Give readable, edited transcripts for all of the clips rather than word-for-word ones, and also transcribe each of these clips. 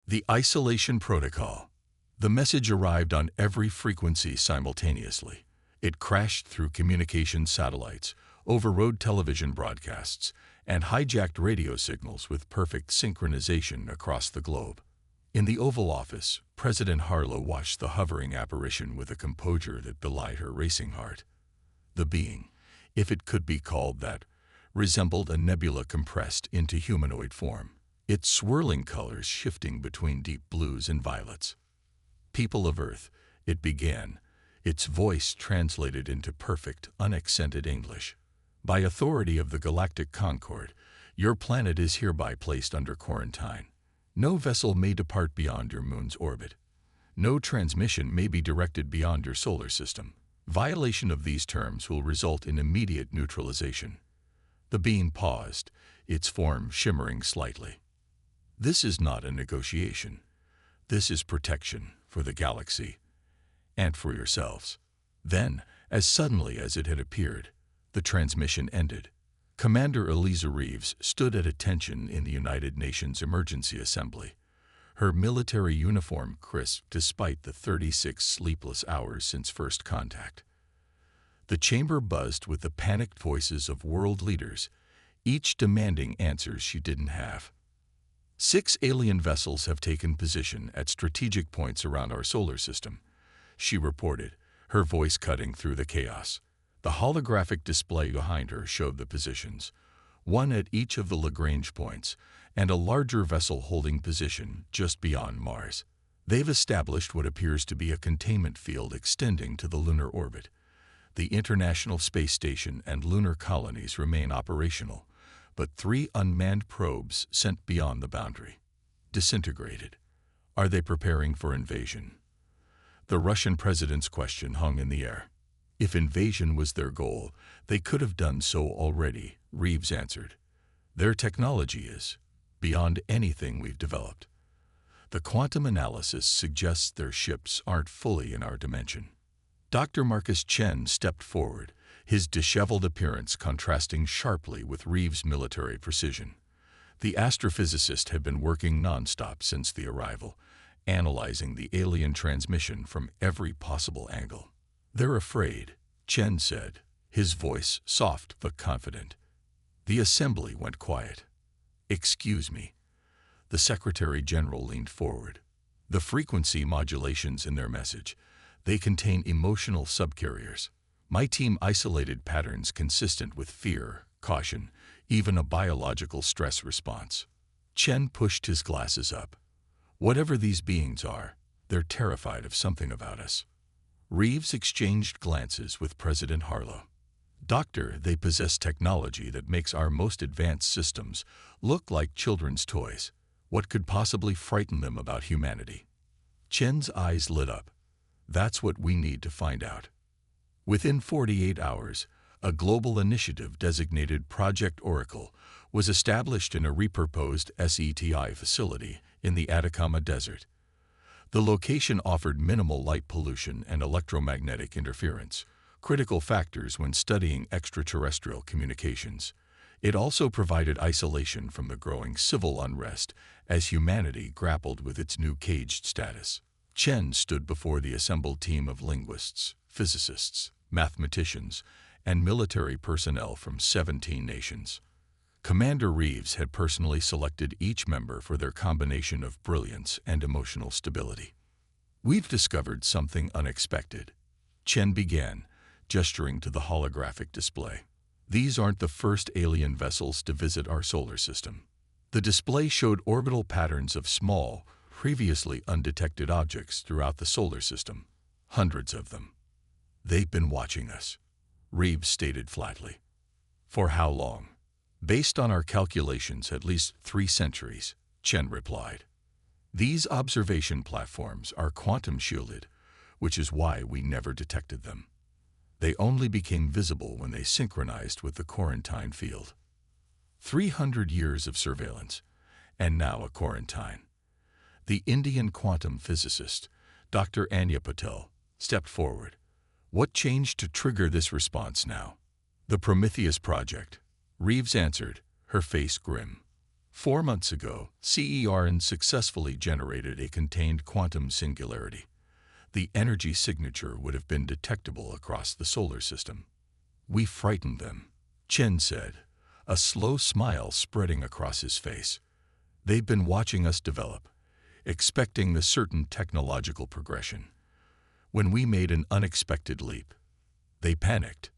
The isolation protocol. The message arrived on every frequency simultaneously. It crashed through communication satellites, overrode television broadcasts, and hijacked radio signals with perfect synchronization across the globe. In the Oval Office, President Harlow watched the hovering apparition with a composure that belied her racing heart. The being, if it could be called that, resembled a nebula compressed into humanoid form, its swirling colors shifting between deep blues and violets. "People of Earth," it began, its voice translated into perfect, unaccented English. "By authority of the Galactic Concord, your planet is hereby placed under quarantine. No vessel may depart beyond your moon's orbit. No transmission may be directed beyond your solar system. Violation of these terms will result in immediate neutralization." The being paused, its form shimmering slightly. "This is not a negotiation. This is protection for the galaxy and for yourselves." Then, as suddenly as it had appeared, the transmission ended. Commander Eliza Reeves stood at attention in the United Nations Emergency Assembly, her military uniform crisp despite the 36 sleepless hours since first contact. The chamber buzzed with the panicked voices of world leaders, each demanding answers she didn't have. 6 alien vessels have taken position at strategic points around our solar system," she reported, her voice cutting through the chaos. The holographic display behind her showed the positions, one at each of the Lagrange points, and a larger vessel holding position just beyond Mars. "They've established what appears to be a containment field extending to the lunar orbit. The International Space Station and lunar colonies remain operational, but 3 unmanned probes sent beyond the boundary disintegrated. Are they preparing for invasion?" The Russian president's question hung in the air. "If invasion was their goal, they could have done so already," Reeves answered. "Their technology is beyond anything we've developed. The quantum analysis suggests their ships aren't fully in our dimension." Dr. Marcus Chen stepped forward, his disheveled appearance contrasting sharply with Reeves' military precision. The astrophysicist had been working nonstop since the arrival, analyzing the alien transmission from every possible angle. "They're afraid," Chen said, his voice soft but confident. The assembly went quiet. "Excuse me." The Secretary General leaned forward. "The frequency modulations in their message, they contain emotional subcarriers. My team isolated patterns consistent with fear, caution, even a biological stress response." Chen pushed his glasses up. "Whatever these beings are, they're terrified of something about us." Reeves exchanged glances with President Harlow. "Doctor, they possess technology that makes our most advanced systems look like children's toys. What could possibly frighten them about humanity?" Chen's eyes lit up. "That's what we need to find out." Within 48 hours, a global initiative designated Project Oracle was established in a repurposed SETI facility in the Atacama Desert. The location offered minimal light pollution and electromagnetic interference, critical factors when studying extraterrestrial communications. It also provided isolation from the growing civil unrest as humanity grappled with its new caged status. Chen stood before the assembled team of linguists, physicists, mathematicians, and military personnel from 17 nations. Commander Reeves had personally selected each member for their combination of brilliance and emotional stability. "We've discovered something unexpected," Chen began, gesturing to the holographic display. "These aren't the first alien vessels to visit our solar system." The display showed orbital patterns of small, previously undetected objects throughout the solar system, hundreds of them. "They've been watching us," Reeves stated flatly. "For how long?" "Based on our calculations, at least 3 centuries, Chen replied. "These observation platforms are quantum-shielded, which is why we never detected them. They only became visible when they synchronized with the quarantine field. 300 years of surveillance, and now a quarantine." The Indian quantum physicist, Dr. Anya Patel, stepped forward. "What changed to trigger this response now?" "The Prometheus Project," Reeves answered, her face grim. 4 months ago, CERN successfully generated a contained quantum singularity. The energy signature would have been detectable across the solar system. We frightened them, Chen said, a slow smile spreading across his face. They've been watching us develop, expecting the certain technological progression. When we made an unexpected leap, they panicked,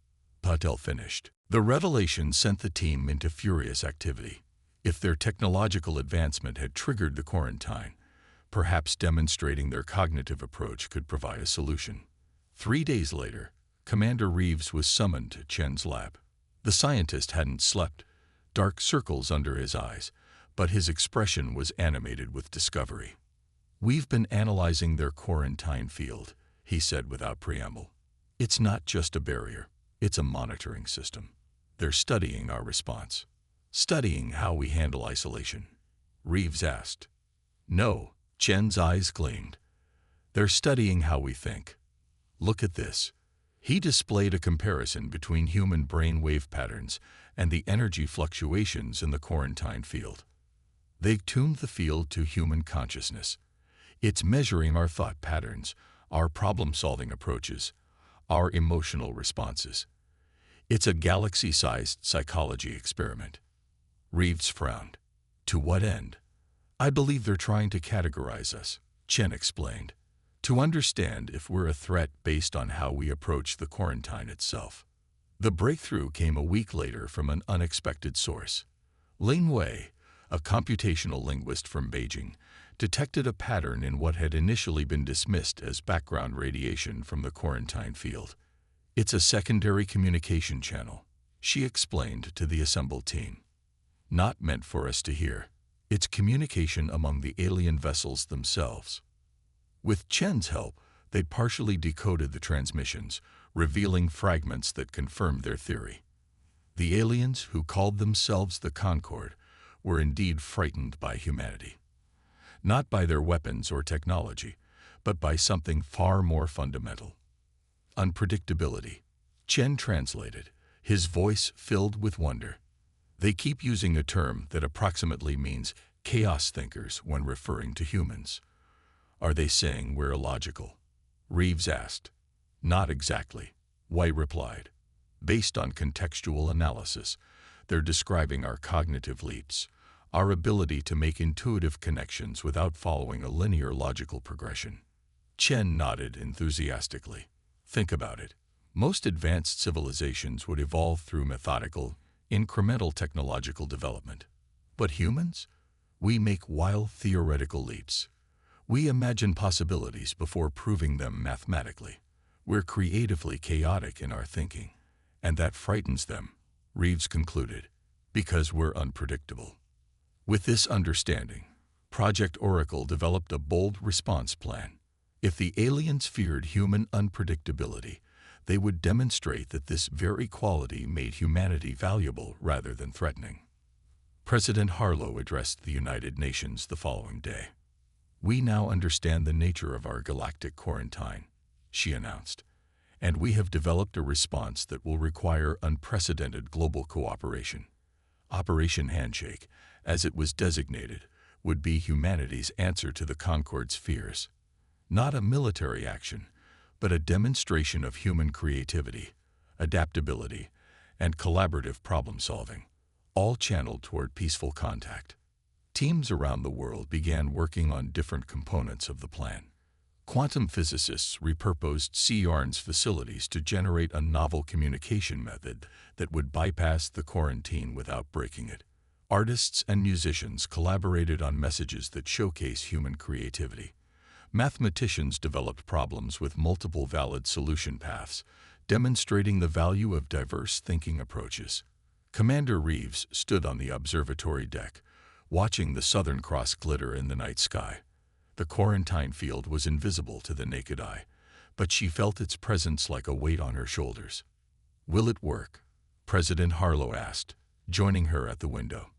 Patel finished. The revelation sent the team into furious activity. If their technological advancement had triggered the quarantine, perhaps demonstrating their cognitive approach could provide a solution. 3 days later, Commander Reeves was summoned to Chen's lab. The scientist hadn't slept, dark circles under his eyes, but his expression was animated with discovery. "We've been analyzing their quarantine field," he said without preamble. "It's not just a barrier, it's a monitoring system. They're studying our response. Studying how we handle isolation." Reeves asked. "No," Chen's eyes gleamed. "They're studying how we think. Look at this." He displayed a comparison between human brainwave patterns and the energy fluctuations in the quarantine field. They've tuned the field to human consciousness. It's measuring our thought patterns, our problem-solving approaches, our emotional responses. It's a galaxy-sized psychology experiment. Reeves frowned. "To what end?" "I believe they're trying to categorize us," Chen explained, "to understand if we're a threat based on how we approach the quarantine itself." The breakthrough came a week later from an unexpected source. Lin Wei, a computational linguist from Beijing, detected a pattern in what had initially been dismissed as background radiation from the quarantine field. "It's a secondary communication channel," she explained to the assembled team. "Not meant for us to hear. It's communication among the alien vessels themselves." With Chen's help, they partially decoded the transmissions, revealing fragments that confirmed their theory. The aliens, who called themselves the Concord, were indeed frightened by humanity. Not by their weapons or technology, but by something far more fundamental. Unpredictability. Chen translated, his voice filled with wonder. They keep using a term that approximately means chaos thinkers when referring to humans. "Are they saying we're illogical?" Reeves asked. "Not exactly," White replied. "Based on contextual analysis, they're describing our cognitive leaps, our ability to make intuitive connections without following a linear logical progression." Chen nodded enthusiastically. "Think about it. Most advanced civilizations would evolve through methodical, incremental technological development. But humans? We make wild theoretical leaps. We imagine possibilities before proving them mathematically. We're creatively chaotic in our thinking, and that frightens them," Reeves concluded, "because we're unpredictable." With this understanding, Project Oracle developed a bold response plan. If the aliens feared human unpredictability, they would demonstrate that this very quality made humanity valuable rather than threatening. President Harlow addressed the United Nations the following day. "We now understand the nature of our galactic quarantine," she announced, "and we have developed a response that will require unprecedented global cooperation. Operation Handshake, as it was designated, would be humanity's answer to the Concord's fears. Not a military action, but a demonstration of human creativity, adaptability, and collaborative problem-solving, all channeled toward peaceful contact." Teams around the world began working on different components of the plan. Quantum physicists repurposed CERN's facilities to generate a novel communication method that would bypass the quarantine without breaking it. Artists and musicians collaborated on messages that showcase human creativity. Mathematicians developed problems with multiple valid solution paths, demonstrating the value of diverse thinking approaches. Commander Reeves stood on the observatory deck, watching the Southern Cross glitter in the night sky. The quarantine field was invisible to the naked eye, but she felt its presence like a weight on her shoulders. "Will it work?" President Harlow asked, joining her at the window.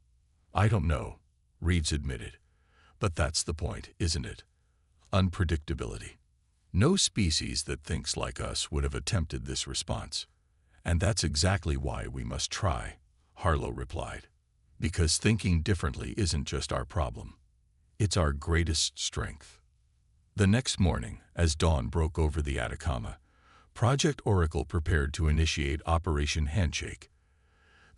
"I don't know," Reeves admitted. "But that's the point, isn't it? Unpredictability. No species that thinks like us would have attempted this response. And that's exactly why we must try," Harlow replied. Because thinking differently isn't just our problem. It's our greatest strength. The next morning, as dawn broke over the Atacama, Project Oracle prepared to initiate Operation Handshake.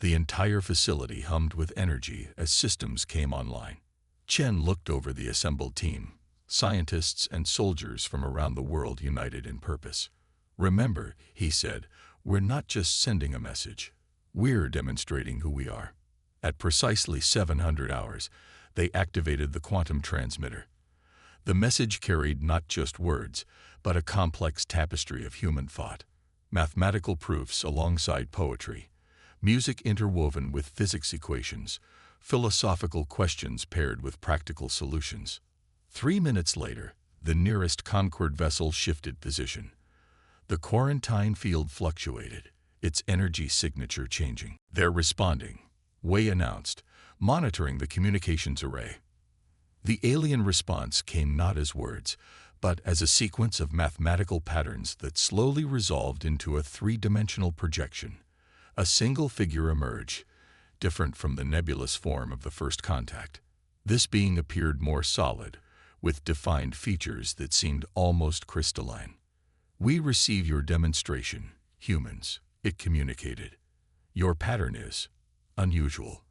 The entire facility hummed with energy as systems came online. Chen looked over the assembled team, scientists and soldiers from around the world united in purpose. "Remember," he said, "we're not just sending a message. We're demonstrating who we are." At precisely 700 hours, they activated the quantum transmitter. The message carried not just words, but a complex tapestry of human thought, mathematical proofs alongside poetry, music interwoven with physics equations, philosophical questions paired with practical solutions. 3 minutes later, the nearest Concorde vessel shifted position. The quarantine field fluctuated, its energy signature changing. "They're responding," Wei announced, monitoring the communications array. The alien response came not as words, but as a sequence of mathematical patterns that slowly resolved into a three-dimensional projection. A single figure emerged, different from the nebulous form of the first contact. This being appeared more solid, with defined features that seemed almost crystalline. "We receive your demonstration, humans," it communicated. "Your pattern is unusual.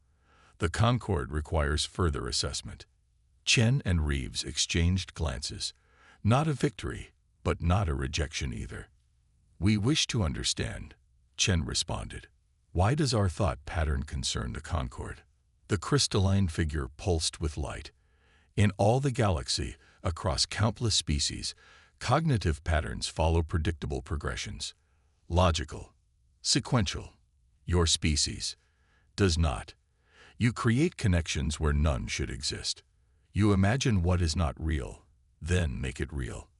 The Concorde requires further assessment." Chen and Reeves exchanged glances. Not a victory, but not a rejection either. "We wish to understand," Chen responded. "Why does our thought pattern concern the Concorde?" The crystalline figure pulsed with light. "In all the galaxy, across countless species, cognitive patterns follow predictable progressions. Logical, sequential. Your species does not. You create connections where none should exist. You imagine what is not real, then make it real.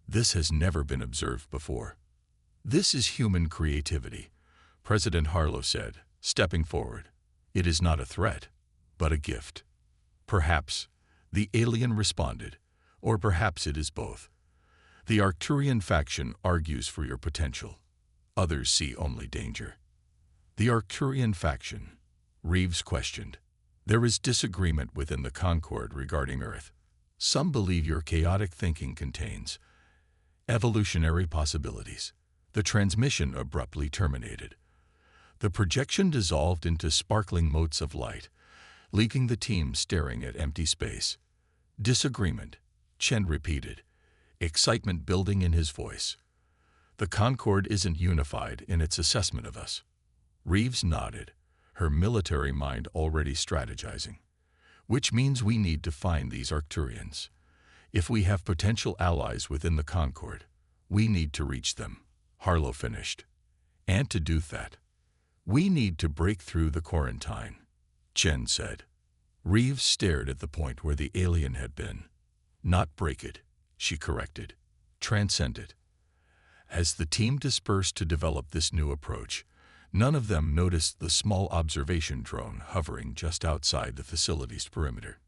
This has never been observed before." "This is human creativity," President Harlow said, stepping forward. "It is not a threat, but a gift." "Perhaps," the alien responded, "or perhaps it is both. The Arcturian faction argues for your potential. Others see only danger." "The Arcturian faction?" Reeves questioned. "There is disagreement within the Concorde regarding Earth. Some believe your chaotic thinking contains evolutionary possibilities." The transmission abruptly terminated. The projection dissolved into sparkling motes of light, leaving the team staring at empty space. "Disagreement," Chen repeated, excitement building in his voice. "The Concorde isn't unified in its assessment of us." Reeves nodded, her military mind already strategizing. "Which means we need to find these Arcturians. If we have potential allies within the Concorde, we need to reach them," Harlow finished. "And to do that, we need to break through the quarantine," Chen said. Reeves stared at the point where the alien had been. "Not break it," she corrected. "Transcend it." As the team dispersed to develop this new approach, none of them noticed the small observation drone hovering just outside the facility's perimeter.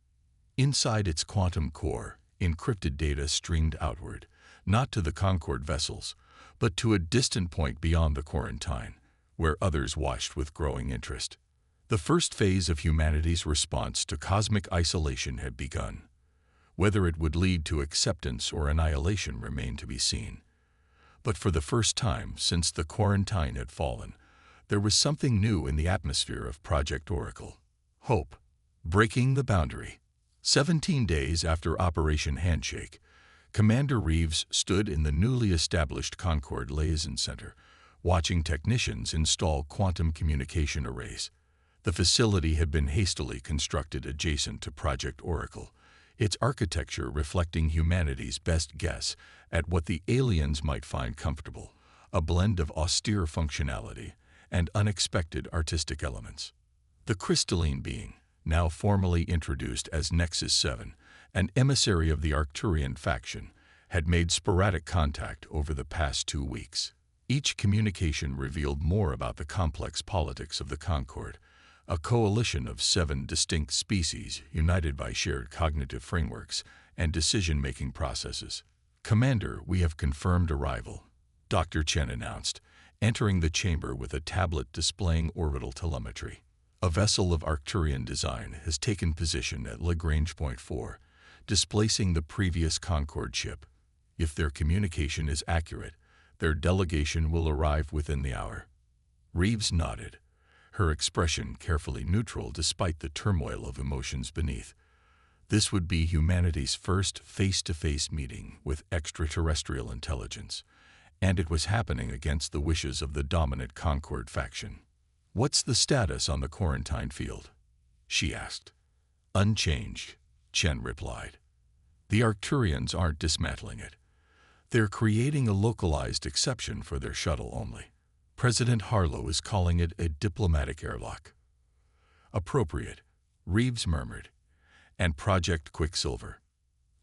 Inside its quantum core, encrypted data streamed outward, not to the Concorde vessels, but to a distant point beyond the quarantine, where others watched with growing interest. The first phase of humanity's response to cosmic isolation had begun. Whether it would lead to acceptance or annihilation remained to be seen. But for the first time since the quarantine had fallen, there was something new in the atmosphere of Project Oracle. Hope. Breaking the boundary. 17 days after Operation Handshake, Commander Reeves stood in the newly established Concorde Liaison Center, watching technicians install quantum communication arrays. The facility had been hastily constructed adjacent to Project Oracle, its architecture reflecting humanity's best guess at what the aliens might find comfortable, a blend of austere functionality and unexpected artistic elements. The crystalline being, now formally introduced as Nexus 7, an emissary of the Arcturian faction, had made sporadic contact over the past 2 weeks. Each communication revealed more about the complex politics of the Concorde, a coalition of 7 distinct species united by shared cognitive frameworks and decision-making processes. "Commander, we have confirmed arrival," Dr. Chen announced, entering the chamber with a tablet displaying orbital telemetry. A vessel of Arcturian design has taken position at Lagrange Point 4, displacing the previous Concorde ship. If their communication is accurate, their delegation will arrive within the hour. Reeves nodded, her expression carefully neutral despite the turmoil of emotions beneath. This would be humanity's first face-to-face meeting with extraterrestrial intelligence, and it was happening against the wishes of the dominant Concorde faction. "What's the status on the quarantine field?" she asked. "Unchanged," Chen replied. "The Arcturians aren't dismantling it. They're creating a localized exception for their shuttle only. President Harlow is calling it a diplomatic airlock." "Appropriate," Reeves murmured. "And Project Quicksilver?"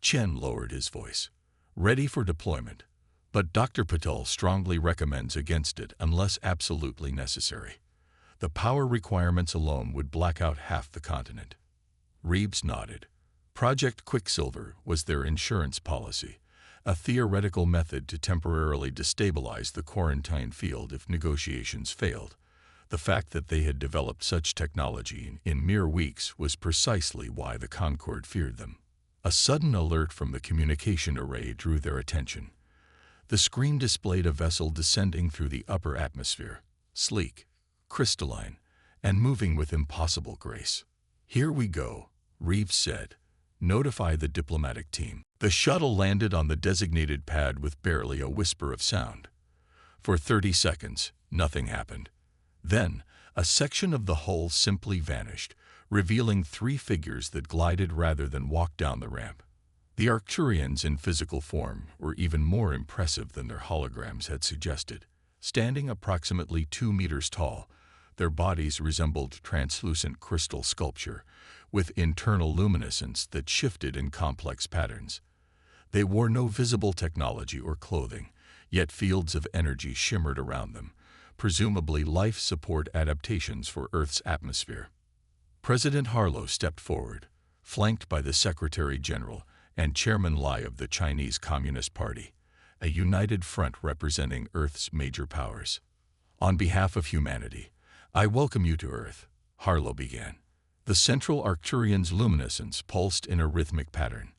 Chen lowered his voice. "Ready for deployment, but Dr. Patel strongly recommends against it unless absolutely necessary. The power requirements alone would black out half the continent." Reeves nodded. Project Quicksilver was their insurance policy, a theoretical method to temporarily destabilize the quarantine field if negotiations failed. The fact that they had developed such technology in mere weeks was precisely why the Concorde feared them. A sudden alert from the communication array drew their attention. The screen displayed a vessel descending through the upper atmosphere, sleek, crystalline, and moving with impossible grace. "Here we go," Reeves said. "Notify the diplomatic team." The shuttle landed on the designated pad with barely a whisper of sound. For 30 seconds, nothing happened. Then, a section of the hull simply vanished, revealing 3 figures that glided rather than walked down the ramp. The Arcturians in physical form were even more impressive than their holograms had suggested. Standing approximately 2 meters tall, their bodies resembled translucent crystal sculpture, with internal luminescence that shifted in complex patterns. They wore no visible technology or clothing, yet fields of energy shimmered around them, presumably life support adaptations for Earth's atmosphere. President Harlow stepped forward, flanked by the Secretary General and Chairman Lai of the Chinese Communist Party, a united front representing Earth's major powers. "On behalf of humanity, I welcome you to Earth," Harlow began. The central Arcturian's luminescence pulsed in a rhythmic pattern.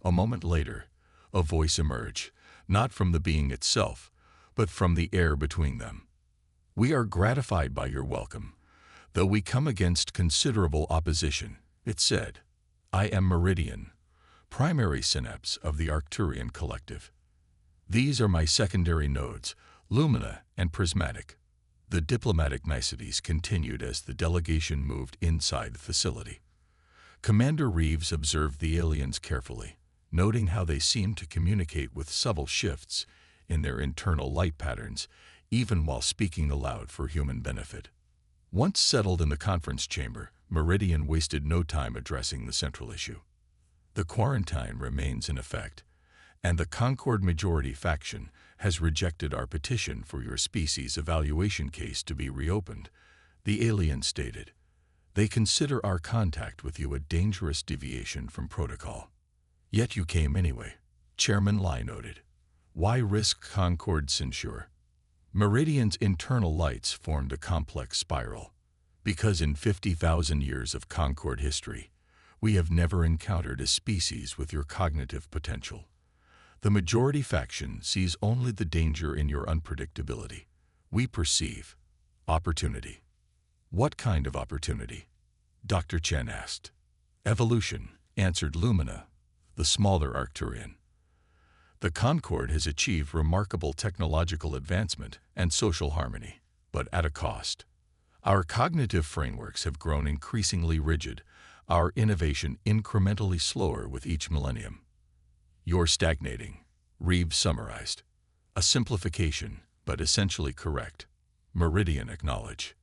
A moment later, a voice emerged, not from the being itself, but from the air between them. "We are gratified by your welcome, though we come against considerable opposition," it said. "I am Meridian, primary synapse of the Arcturian collective. These are my secondary nodes, Lumina and Prismatic." The diplomatic niceties continued as the delegation moved inside the facility. Commander Reeves observed the aliens carefully, noting how they seemed to communicate with subtle shifts in their internal light patterns, even while speaking aloud for human benefit. Once settled in the conference chamber, Meridian wasted no time addressing the central issue. "The quarantine remains in effect, and the Concorde majority faction has rejected our petition for your species evaluation case to be reopened," the alien stated. "They consider our contact with you a dangerous deviation from protocol." "Yet you came anyway," Chairman Lai noted. "Why risk Concorde's censure?" Meridian's internal lights formed a complex spiral. "Because in 50,000 years of Concorde history, we have never encountered a species with your cognitive potential. The majority faction sees only the danger in your unpredictability. We perceive opportunity." "What kind of opportunity?" Dr. Chen asked. "Evolution," answered Lumina, the smaller Arcturian. "The Concorde has achieved remarkable technological advancement and social harmony, but at a cost. Our cognitive frameworks have grown increasingly rigid, our innovation incrementally slower with each millennium." "You're stagnating," Reeves summarized. "A simplification, but essentially correct," Meridian acknowledged.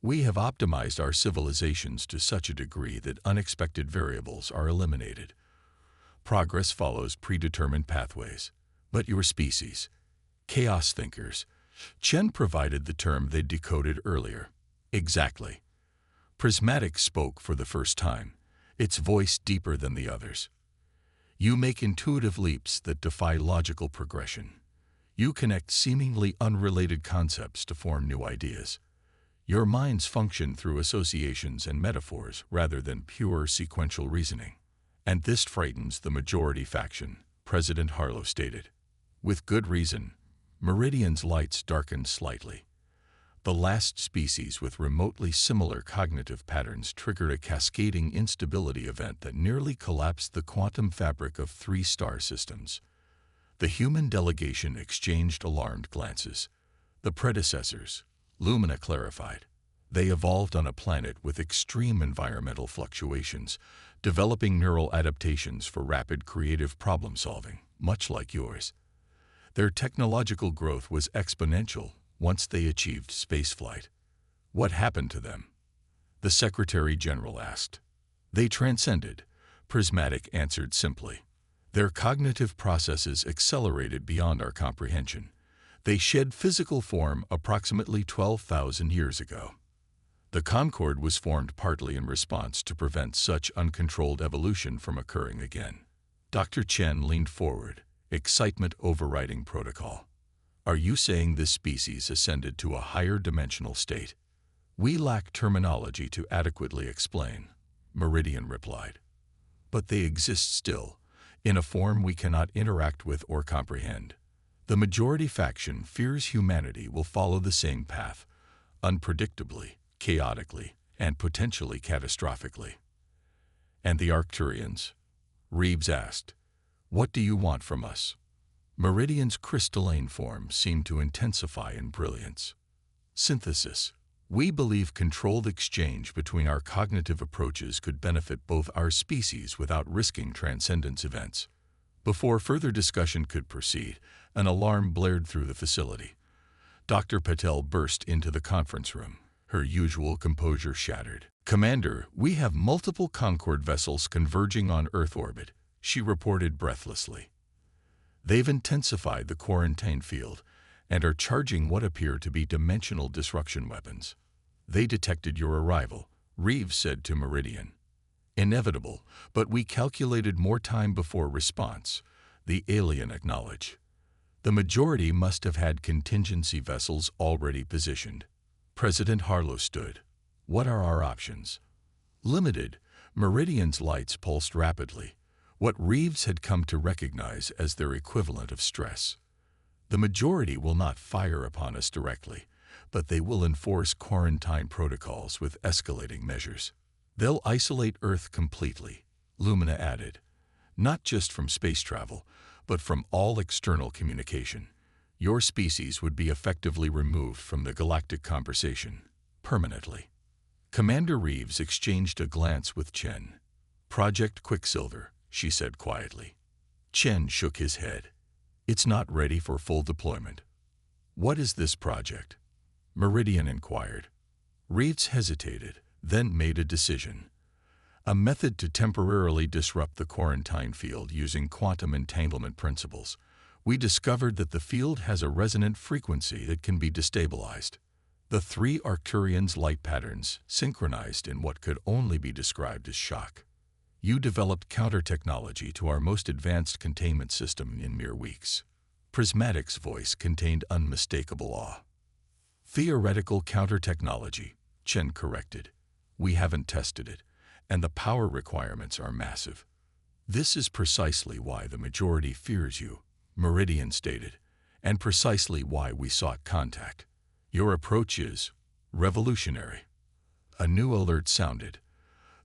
"We have optimized our civilizations to such a degree that unexpected variables are eliminated. Progress follows predetermined pathways. But your species, chaos thinkers," Chen provided the term they'd decoded earlier. "Exactly." Prismatic spoke for the first time, its voice deeper than the others. "You make intuitive leaps that defy logical progression. You connect seemingly unrelated concepts to form new ideas. Your minds function through associations and metaphors rather than pure sequential reasoning. And this frightens the majority faction, President Harlow stated. With good reason. Meridian's lights darkened slightly. The last species with remotely similar cognitive patterns triggered a cascading instability event that nearly collapsed the quantum fabric of 3 star systems. The human delegation exchanged alarmed glances. The predecessors, Lumina clarified. They evolved on a planet with extreme environmental fluctuations, developing neural adaptations for rapid creative problem-solving, much like yours. Their technological growth was exponential once they achieved spaceflight. What happened to them? The Secretary General asked. They transcended, Prismatic answered simply. Their cognitive processes accelerated beyond our comprehension. They shed physical form approximately 12,000 years ago. The Concorde was formed partly in response to prevent such uncontrolled evolution from occurring again. Dr. Chen leaned forward, excitement overriding protocol. Are you saying this species ascended to a higher dimensional state? We lack terminology to adequately explain, Meridian replied. But they exist still, in a form we cannot interact with or comprehend. The majority faction fears humanity will follow the same path, unpredictably, chaotically, and potentially catastrophically. And the Arcturians? Reeves asked. What do you want from us? Meridian's crystalline form seemed to intensify in brilliance. Synthesis. We believe controlled exchange between our cognitive approaches could benefit both our species without risking transcendence events. Before further discussion could proceed, an alarm blared through the facility. Dr. Patel burst into the conference room, her usual composure shattered. Commander, we have multiple Concorde vessels converging on Earth orbit, she reported breathlessly. They've intensified the quarantine field and are charging what appear to be dimensional disruption weapons. They detected your arrival, Reeves said to Meridian. Inevitable, but we calculated more time before response, the alien acknowledged. The majority must have had contingency vessels already positioned. President Harlow stood. What are our options? Limited, Meridian's lights pulsed rapidly, what Reeves had come to recognize as their equivalent of stress. The majority will not fire upon us directly, but they will enforce quarantine protocols with escalating measures. They'll isolate Earth completely, Lumina added, not just from space travel, but from all external communication. Your species would be effectively removed from the galactic conversation, permanently. Commander Reeves exchanged a glance with Chen. Project Quicksilver, she said quietly. Chen shook his head. It's not ready for full deployment. What is this project? Meridian inquired. Reeves hesitated, then made a decision. A method to temporarily disrupt the quarantine field using quantum entanglement principles. We discovered that the field has a resonant frequency that can be destabilized. The 3 Arcturians' light patterns synchronized in what could only be described as shock. You developed counter-technology to our most advanced containment system in mere weeks. Prismatic's voice contained unmistakable awe. Theoretical counter-technology, Chen corrected. We haven't tested it, and the power requirements are massive. This is precisely why the majority fears you, Meridian stated, and precisely why we sought contact. Your approach is revolutionary. A new alert sounded.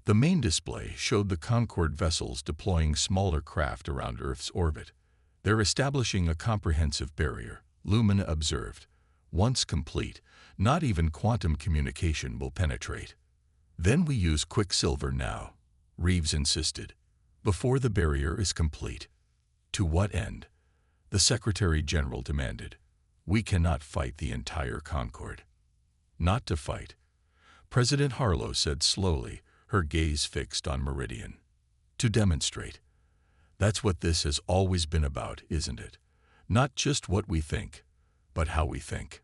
The main display showed the Concorde vessels deploying smaller craft around Earth's orbit. They're establishing a comprehensive barrier, Lumina observed. Once complete, not even quantum communication will penetrate. Then we use Quicksilver now, Reeves insisted, before the barrier is complete. To what end? The Secretary General demanded. We cannot fight the entire Concorde. Not to fight. President Harlow said slowly, her gaze fixed on Meridian. To demonstrate. That's what this has always been about, isn't it? Not just what we think, but how we think.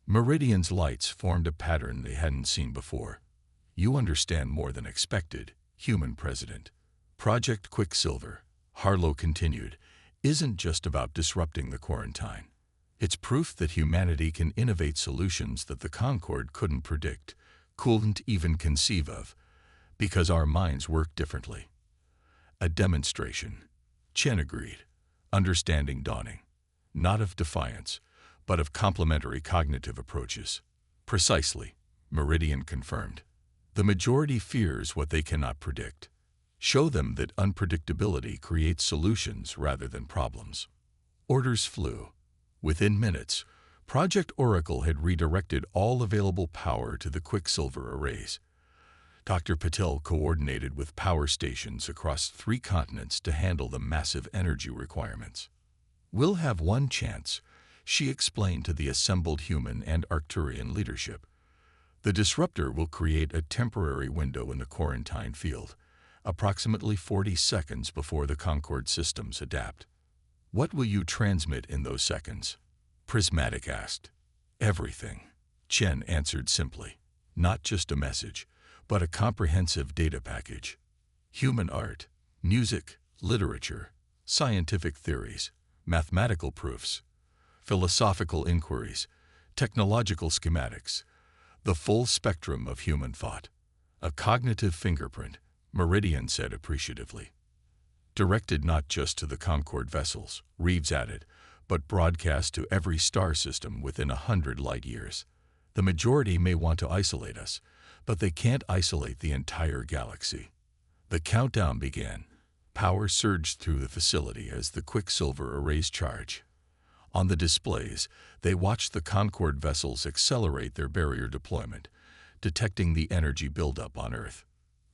Meridian's lights formed a pattern they hadn't seen before. You understand more than expected, human president. Project Quicksilver, Harlow continued, isn't just about disrupting the quarantine. It's proof that humanity can innovate solutions that the Concorde couldn't predict, couldn't even conceive of, because our minds work differently. A demonstration. Chen agreed, understanding dawning, not of defiance, but of complementary cognitive approaches. Precisely, Meridian confirmed. The majority fears what they cannot predict. Show them that unpredictability creates solutions rather than problems. Orders flew. Within minutes, Project Oracle had redirected all available power to the Quicksilver arrays. Dr. Patel coordinated with power stations across 3 continents to handle the massive energy requirements. "We'll have one chance," she explained to the assembled human and Arcturian leadership. "The disruptor will create a temporary window in the quarantine field, approximately 40 seconds before the Concorde systems adapt. What will you transmit in those seconds?" Prismatic asked. "Everything," Chen answered simply. "Not just a message, but a comprehensive data package. Human art, music, literature, scientific theories, mathematical proofs, philosophical inquiries, technological schematics, the full spectrum of human thought. A cognitive fingerprint," Meridian said appreciatively. "Directed not just to the Concorde vessels," Reeves added, "but broadcast to every star system within 100 light-years. The majority may want to isolate us, but they can't isolate the entire galaxy." The countdown began. Power surged through the facility as the Quicksilver arrays charge. On the displays, they watched the Concorde vessels accelerate their barrier deployment, detecting the energy buildup on Earth.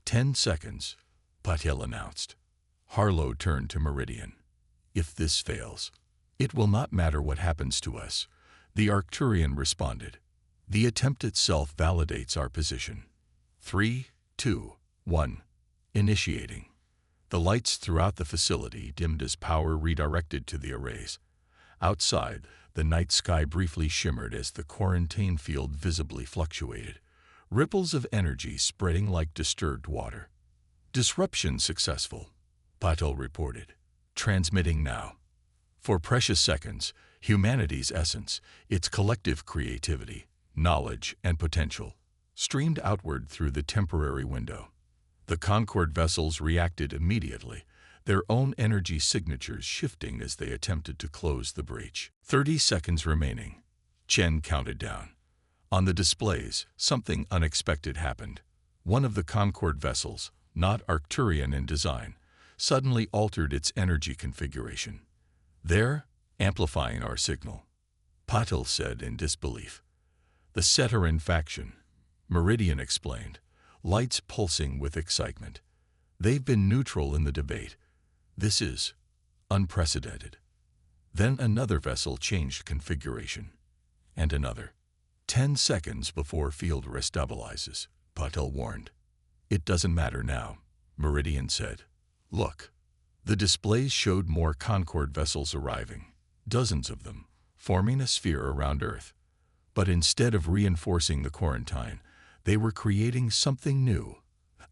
10 seconds, Patel announced. Harlow turned to Meridian. "If this fails, it will not matter what happens to us," the Arcturian responded. "The attempt itself validates our position." 3, 2, 1. Initiating. The lights throughout the facility dimmed as power redirected to the arrays. Outside, the night sky briefly shimmered as the quarantine field visibly fluctuated, ripples of energy spreading like disturbed water. "Disruption successful," Patel reported. "Transmitting now." For precious seconds, humanity's essence, its collective creativity, knowledge, and potential, streamed outward through the temporary window. The Concorde vessels reacted immediately, their own energy signatures shifting as they attempted to close the breach. 30 seconds remaining. Chen counted down. On the displays, something unexpected happened. One of the Concorde vessels, not Arcturian in design, suddenly altered its energy configuration. "They're amplifying our signal," Patel said in disbelief. "The Ceteran faction," Meridian explained, lights pulsing with excitement. "They've been neutral in the debate. This is unprecedented." Then another vessel changed configuration. And another. 10 seconds before field restabilizes, Patel warned. "It doesn't matter now," Meridian said. "Look." The displays showed more Concorde vessels arriving, dozens of them, forming a sphere around Earth. But instead of reinforcing the quarantine, they were creating something new,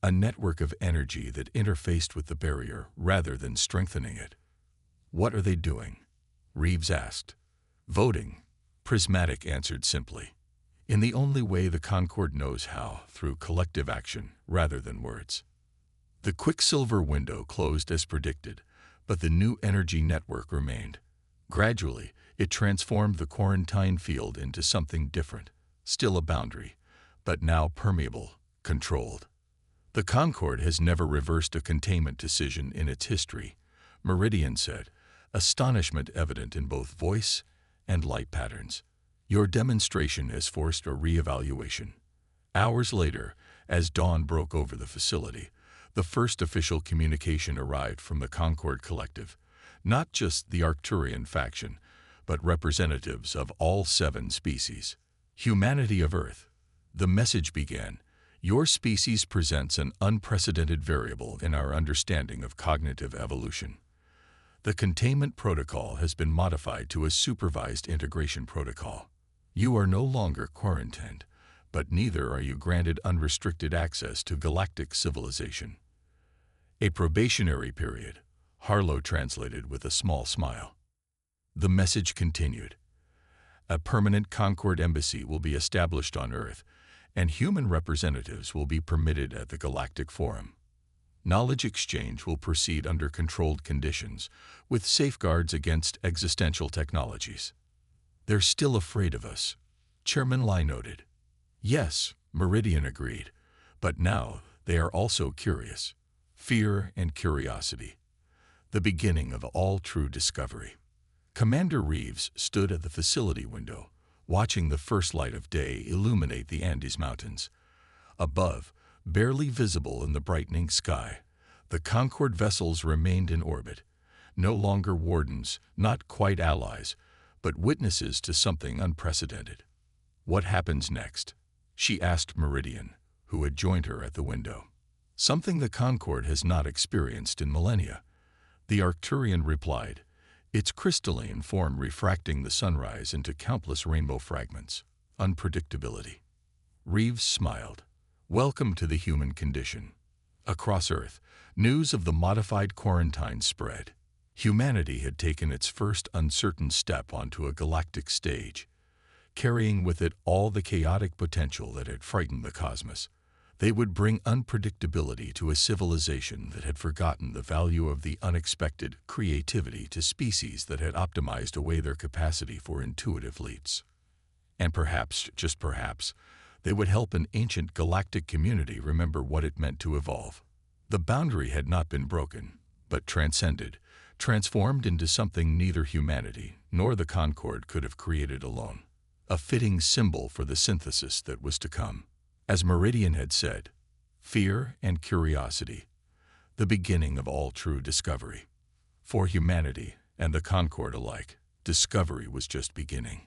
a network of energy that interfaced with the barrier rather than strengthening it. "What are they doing?" Reeves asked. "Voting," Prismatic answered simply. "In the only way the Concorde knows how, through collective action rather than words." The Quicksilver window closed as predicted, but the new energy network remained. Gradually, it transformed the quarantine field into something different, still a boundary, but now permeable, controlled. "The Concorde has never reversed a containment decision in its history," Meridian said, astonishment evident in both voice and light patterns. "Your demonstration has forced a re-evaluation." Hours later, as dawn broke over the facility, the first official communication arrived from the Concorde Collective, not just the Arcturian faction, but representatives of all 7 species. "Humanity of Earth," the message began, "your species presents an unprecedented variable in our understanding of cognitive evolution. The containment protocol has been modified to a supervised integration protocol. You are no longer quarantined, but neither are you granted unrestricted access to galactic civilization." "A probationary period," Harlow translated with a small smile. The message continued. A permanent Concord embassy will be established on Earth, and human representatives will be permitted at the Galactic Forum. Knowledge exchange will proceed under controlled conditions, with safeguards against existential technologies. They're still afraid of us, Chairman Lai noted. Yes, Meridian agreed, but now they are also curious. Fear and curiosity, the beginning of all true discovery. Commander Reeves stood at the facility window, watching the first light of day illuminate the Andes Mountains. Above, barely visible in the brightening sky, the Concorde vessels remained in orbit, no longer wardens, not quite allies, but witnesses to something unprecedented. What happens next? She asked Meridian, who had joined her at the window. Something the Concorde has not experienced in millennia. The Arcturian replied, its crystalline form refracting the sunrise into countless rainbow fragments. Unpredictability. Reeves smiled. Welcome to the human condition. Across Earth, news of the modified quarantine spread. Humanity had taken its first uncertain step onto a galactic stage, carrying with it all the chaotic potential that had frightened the cosmos. They would bring unpredictability to a civilization that had forgotten the value of the unexpected, creativity to species that had optimized away their capacity for intuitive leaps. And perhaps, just perhaps, they would help an ancient galactic community remember what it meant to evolve. The boundary had not been broken, but transcended, transformed into something neither humanity nor the Concorde could have created alone. A fitting symbol for the synthesis that was to come. As Meridian had said, fear and curiosity, the beginning of all true discovery. For humanity and the Concorde alike, discovery was just beginning.